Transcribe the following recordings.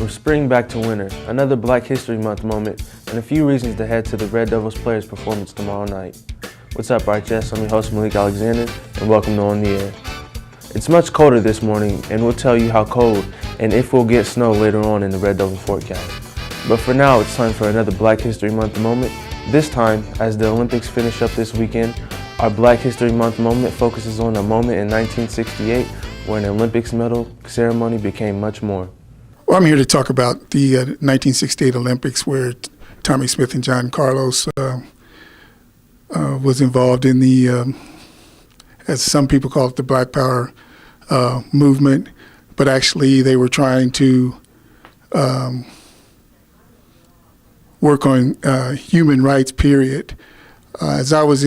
From spring back to winter, another Black History Month moment, and a few reasons to head to the Red Devils Players performance tomorrow night. What's up, RHS? I'm your host, Malik Alexander, and welcome to On the Air. It's much colder this morning, and we'll tell you how cold and if we'll get snow later on in the Red Devil forecast. But for now, it's time for another Black History Month moment. This time, as the Olympics finish up this weekend, our Black History Month moment focuses on a moment in 1968 where an Olympics medal ceremony became much more. Well, I'm here to talk about the 1968 Olympics where Tommy Smith and John Carlos was involved in the, as some people call it, the Black Power movement, but actually they were trying to work on human rights, period. As I was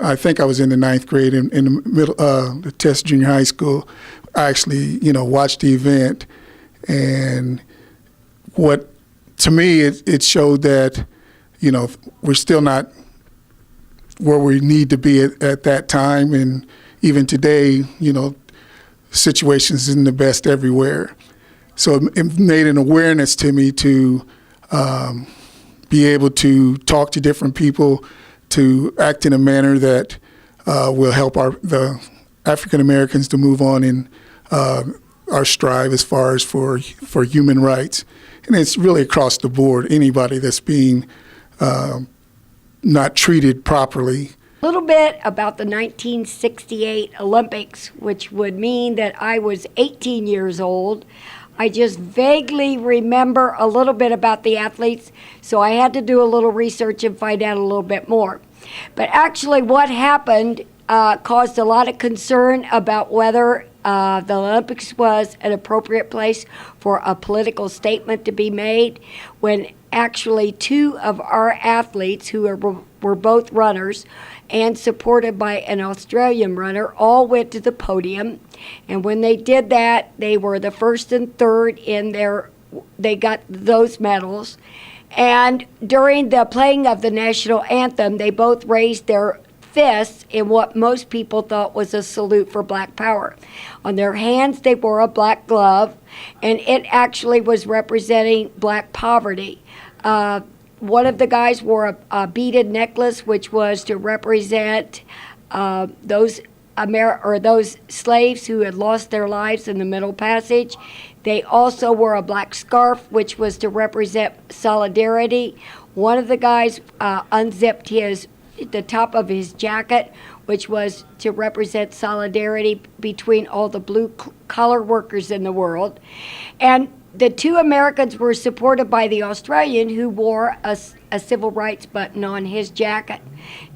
I think I was in the ninth grade in the middle, the Test Junior High School, I actually, watched the event. And to me, it showed that, we're still not where we need to be at that time. And even today, situations isn't the best everywhere. So it made an awareness to me to be able to talk to different people, to act in a manner that will help the African Americans to move on in our strive as far as for human rights. And it's really across the board, anybody that's being not treated properly. A little bit about the 1968 Olympics, which would mean that I was 18 years old. I just vaguely remember a little bit about the athletes, so I had to do a little research and find out a little bit more. But actually what happened caused a lot of concern about whether the Olympics was an appropriate place for a political statement to be made, when actually two of our athletes, who were both runners and supported by an Australian runner, all went to the podium. And when they did that, they were the first and third they got those medals. And during the playing of the national anthem, they both raised their fists in what most people thought was a salute for Black Power. On their hands, they wore a black glove, and it actually was representing Black poverty. One of the guys wore a beaded necklace, which was to represent those slaves who had lost their lives in the Middle Passage. They also wore a black scarf, which was to represent solidarity. One of the guys unzipped the top of his jacket, which was to represent solidarity between all the blue-collar workers in the world. And the two Americans were supported by the Australian, who wore a civil rights button on his jacket.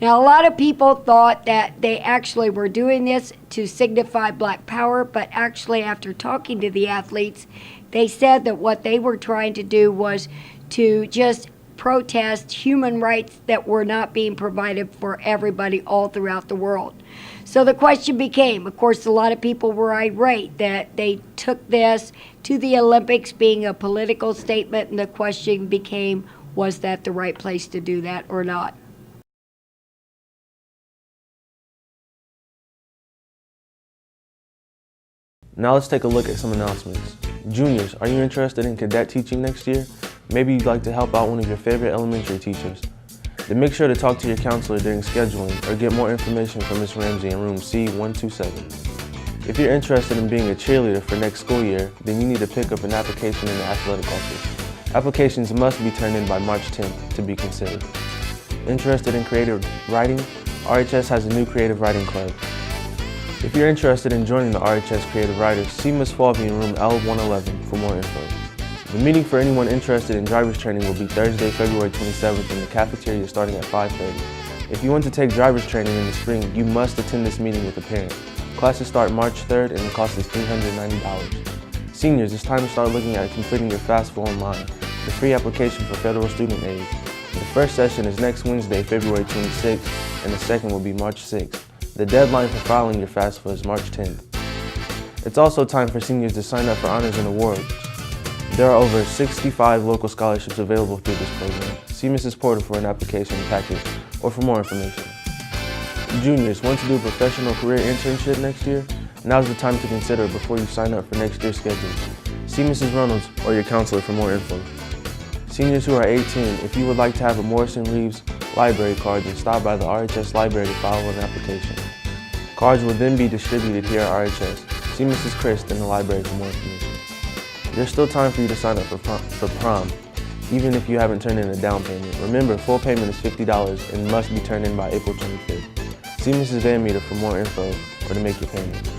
Now, a lot of people thought that they actually were doing this to signify Black Power, but actually after talking to the athletes, they said that what they were trying to do was to just protest human rights that were not being provided for everybody all throughout the world. So the question became, of course, a lot of people were irate that they took this to the Olympics being a political statement, and the question became, was that the right place to do that or not? Now let's take a look at some announcements. Juniors, are you interested in cadet teaching next year? Maybe you'd like to help out one of your favorite elementary teachers. Then make sure to talk to your counselor during scheduling or get more information from Ms. Ramsey in room C127. If you're interested in being a cheerleader for next school year, then you need to pick up an application in the athletic office. Applications must be turned in by March 10th to be considered. Interested in creative writing? RHS has a new creative writing club. If you're interested in joining the RHS Creative Writers, see Ms. Falvey in room L111 for more info. The meeting for anyone interested in driver's training will be Thursday, February 27th in the cafeteria starting at 5:30. If you want to take driver's training in the spring, you must attend this meeting with a parent. Classes start March 3rd and the cost is $390. Seniors, it's time to start looking at completing your FAFSA online, the free application for federal student aid. The first session is next Wednesday, February 26th, and the second will be March 6th. The deadline for filing your FAFSA is March 10th. It's also time for seniors to sign up for honors and awards. There are over 65 local scholarships available through this program. See Mrs. Porter for an application package or for more information. Juniors, want to do a professional career internship next year? Now's the time to consider before you sign up for next year's schedule. See Mrs. Reynolds or your counselor for more info. Seniors who are 18, if you would like to have a Morrison Reeves library card, then stop by the RHS library to file an application. Cards will then be distributed here at RHS. See Mrs. Christ in the library for more information. There's still time for you to sign up for prom, even if you haven't turned in a down payment. Remember, full payment is $50 and must be turned in by April 25th. See Mrs. Van Meter for more info or to make your payment.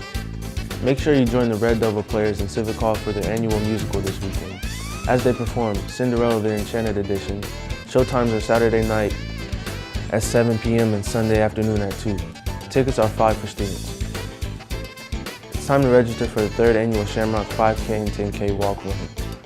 Make sure you join the Red Devil Players in Civic Hall for their annual musical this weekend. As they perform Cinderella the Enchanted Edition, showtimes are Saturday night at 7 p.m. and Sunday afternoon at 2. Tickets are $5 for students. It's time to register for the 3rd annual Shamrock 5K and 10K walk run.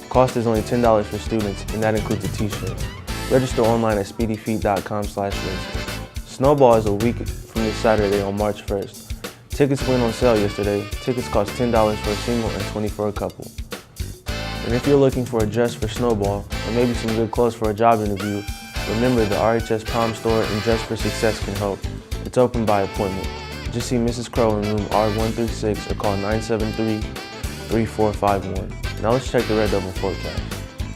Cost is only $10 for students, and that includes a t-shirt. Register online at speedyfeet.com/register. Snowball is a week from this Saturday on March 1st. Tickets went on sale yesterday. Tickets cost $10 for a single and $20 for a couple. And if you're looking for a dress for Snowball, or maybe some good clothes for a job interview, remember the RHS Prom Store and Dress for Success can help. It's open by appointment. Just see Mrs. Crow in room R136 or call 973-3451. Now let's check the Red Devil forecast.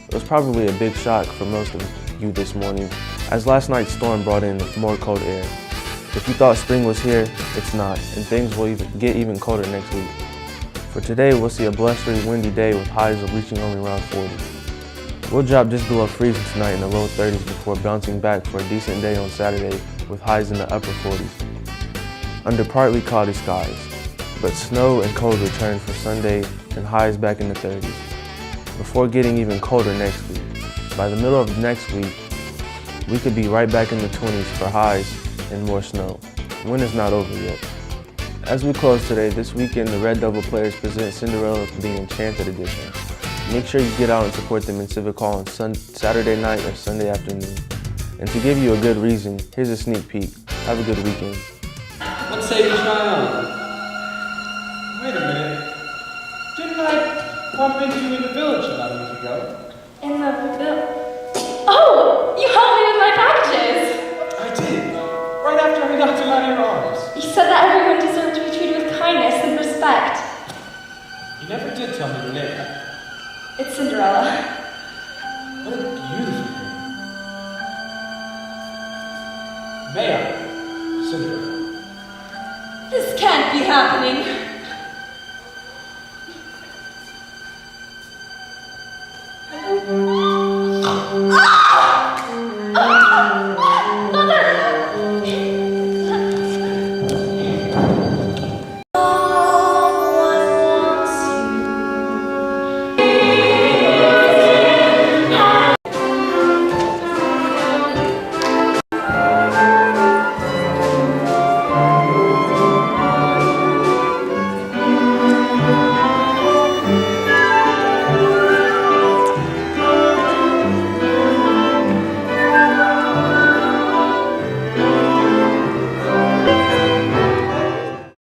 It was probably a big shock for most of you this morning, as last night's storm brought in more cold air. If you thought spring was here, it's not, and things will get even colder next week. For today, we'll see a blustery, windy day with highs reaching only around 40. We'll drop just below freezing tonight in the low 30s before bouncing back for a decent day on Saturday with highs in the upper 40s. Under partly cloudy skies, but snow and cold return for Sunday and highs back in the 30s, before getting even colder next week. By the middle of next week, we could be right back in the 20s for highs and more snow. Winter's not over yet. As we close today, this weekend the Red Devil Players present Cinderella the Enchanted Edition. Make sure you get out and support them in Civic Hall on Saturday night or Sunday afternoon. And to give you a good reason, here's a sneak peek. Have a good weekend. What say you try on? Wait a minute. Didn't I bump into you in the village about a week ago? In the Oh! You helped me with my packages! I did. Right after I got them out of your arms. You said that everyone deserved to be treated with kindness and respect. You never did tell me your name. It's Cinderella. What a beautiful name. May I, Cinderella? This can't be happening.